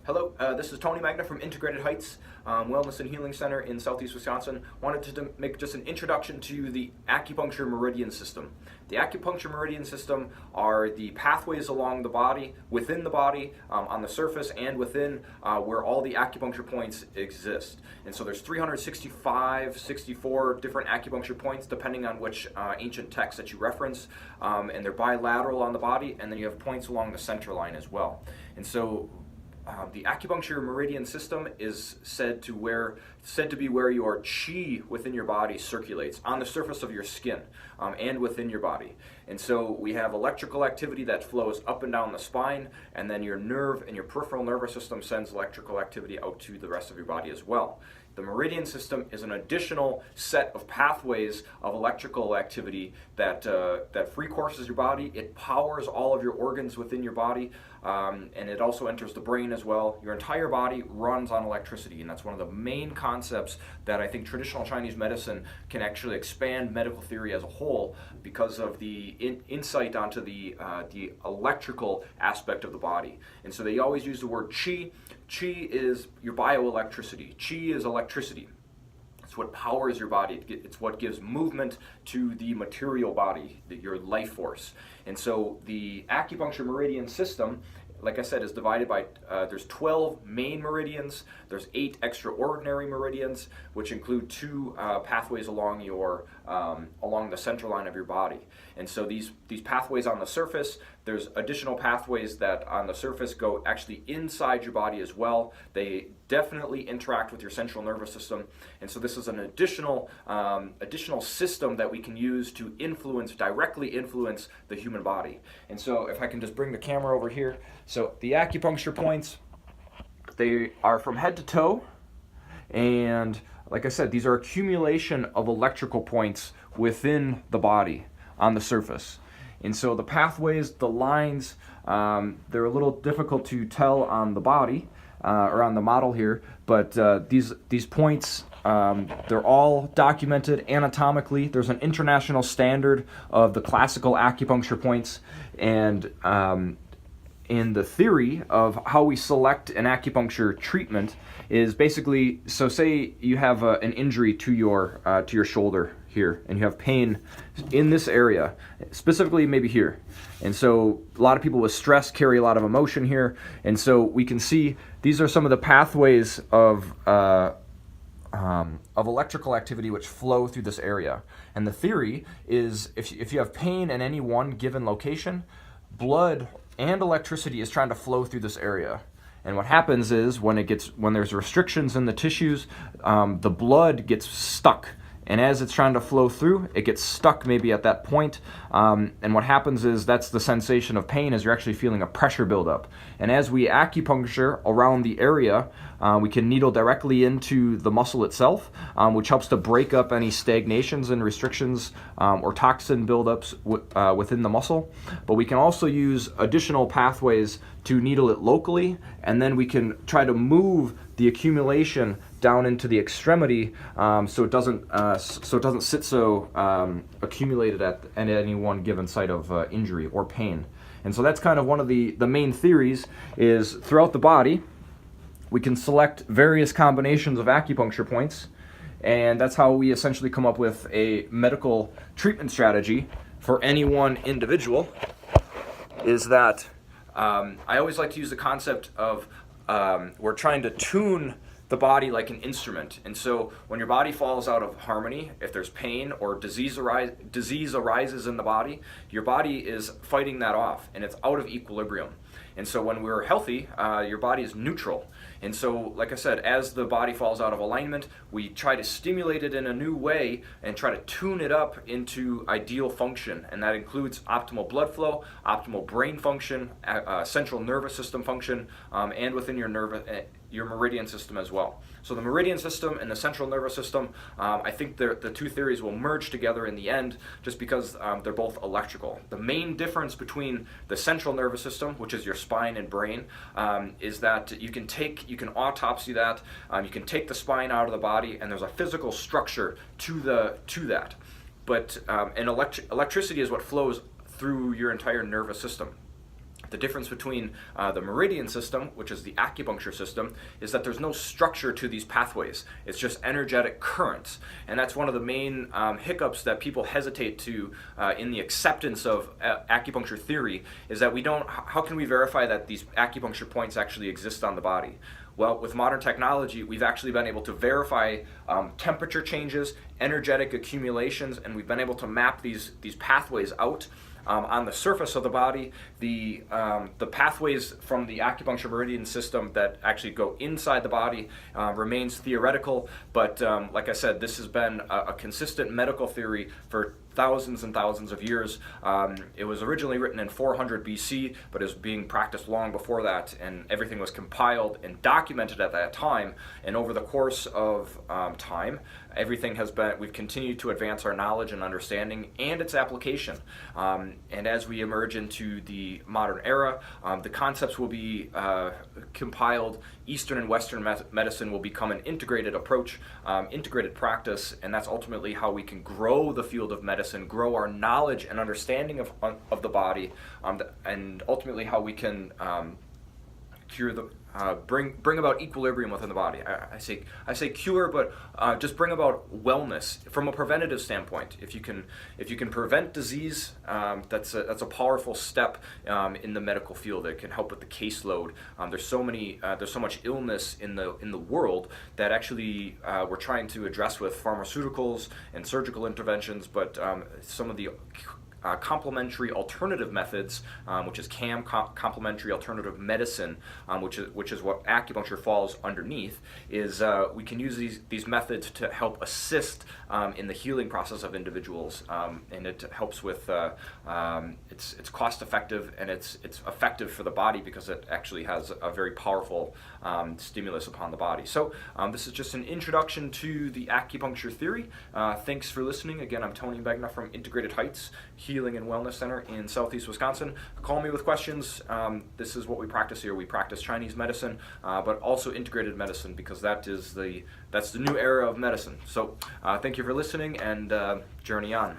Hello, this is Tony Magna from Integrated Heights Wellness and Healing Center in Southeast Wisconsin. Wanted to make just an introduction to the acupuncture meridian system. The acupuncture meridian system are the pathways along the body, within the body, on the surface and within where all the acupuncture points exist. And so there's 365, 64 different acupuncture points depending on which ancient text that you reference. And they're bilateral on the body, and then you have points along the center line as well. And so the acupuncture meridian system is said to be where your chi within your body circulates on the surface of your skin and within your body. And so we have electrical activity that flows up and down the spine, and then your nerve and your peripheral nervous system sends electrical activity out to the rest of your body as well. The meridian system is an additional set of pathways of electrical activity that free courses your body. It powers all of your organs within your body, and it also enters the brain as well. Your entire body runs on electricity, and that's one of the main concepts that I think traditional Chinese medicine can actually expand medical theory as a whole, because of the insight onto the electrical aspect of the body. And so they always use the word qi. Qi is your bioelectricity. Qi is electricity. It's what powers your body. It's what gives movement to the material body, your life force. And so the acupuncture meridian system, like I said, is divided by, there's 12 main meridians, there's 8 extraordinary meridians, which include 2 pathways along along the central line of your body. And so these pathways on the surface, there's additional pathways that on the surface go actually inside your body as well. They definitely interact with your central nervous system. And so this is an additional system that we can use to directly influence the human body. And so if I can just bring the camera over here. So the acupuncture points, they are from head to toe. And like I said, these are accumulation of electrical points within the body on the surface. And so the pathways, the lines, they're a little difficult to tell on the body or on the model here, but these points, they're all documented anatomically. There's an international standard of the classical acupuncture points, and in the theory of how we select an acupuncture treatment is basically, so say you have an injury to your shoulder here, and you have pain in this area, specifically maybe here. And so a lot of people with stress carry a lot of emotion here, and so we can see these are some of the pathways of electrical activity which flow through this area. And the theory is if you have pain in any one given location, blood and electricity is trying to flow through this area. And what happens is when there's restrictions in the tissues, the blood gets stuck. And as it's trying to flow through, it gets stuck maybe at that point. And what happens is that's the sensation of pain, is you're actually feeling a pressure buildup. And as we acupuncture around the area, we can needle directly into the muscle itself, which helps to break up any stagnations and restrictions or toxin buildups within the muscle. But we can also use additional pathways to needle it locally, and then we can try to move the accumulation down into the extremity, so it doesn't sit so accumulated at any one given site of injury or pain. And so that's kind of one of the main theories, is throughout the body we can select various combinations of acupuncture points, and that's how we essentially come up with a medical treatment strategy for any one individual. Is that I always like to use the concept of we're trying to tune the body like an instrument. And so when your body falls out of harmony, if there's pain or disease arises in the body, your body is fighting that off, and it's out of equilibrium. And so when we're healthy, your body is neutral. And so, like I said, as the body falls out of alignment, we try to stimulate it in a new way and try to tune it up into ideal function. And that includes optimal blood flow, optimal brain function, central nervous system function, and within your meridian system as well. So the meridian system and the central nervous system, I think the two theories will merge together in the end, just because they're both electrical. The main difference between the central nervous system, which is your spine and brain, is that you can autopsy that, you can take the spine out of the body, and there's a physical structure to that. But electricity is what flows through your entire nervous system. The difference between the meridian system, which is the acupuncture system, is that there's no structure to these pathways. It's just energetic currents. And that's one of the main hiccups that people hesitate to in the acceptance of acupuncture theory, is that we don't, how can we verify that these acupuncture points actually exist on the body? Well, with modern technology, we've actually been able to verify temperature changes, energetic accumulations, and we've been able to map these pathways out on the surface of the body. The pathways from the acupuncture meridian system that actually go inside the body remains theoretical, but like I said, this has been a consistent medical theory for thousands and thousands of years. It was originally written in 400 BC, but is being practiced long before that, and everything was compiled and documented at that time. And over the course of time, we've continued to advance our knowledge and understanding and its application. And as we emerge into the modern era, the concepts will be compiled. Eastern and Western medicine will become an integrated approach, integrated practice, and that's ultimately how we can grow the field of medicine, grow our knowledge and understanding of the body, and ultimately how we can bring about equilibrium within the body. I say cure, but just bring about wellness from a preventative standpoint. If you can prevent disease, that's a powerful step in the medical field. It can help with the caseload. There's so much illness in the world that actually we're trying to address with pharmaceuticals and surgical interventions, but some of the complementary alternative methods, which is complementary alternative medicine, which is what acupuncture falls underneath, is we can use these methods to help assist in the healing process of individuals, and it helps with it's cost effective, and it's effective for the body because it actually has a very powerful stimulus upon the body. So this is just an introduction to the acupuncture theory. Thanks for listening. Again, I'm Tony Begna from Integrated Heights Healing and Wellness Center in Southeast Wisconsin. Call me with questions. This is what we practice here. We practice Chinese medicine, but also integrated medicine, because that's the new era of medicine. So thank you for listening, and journey on.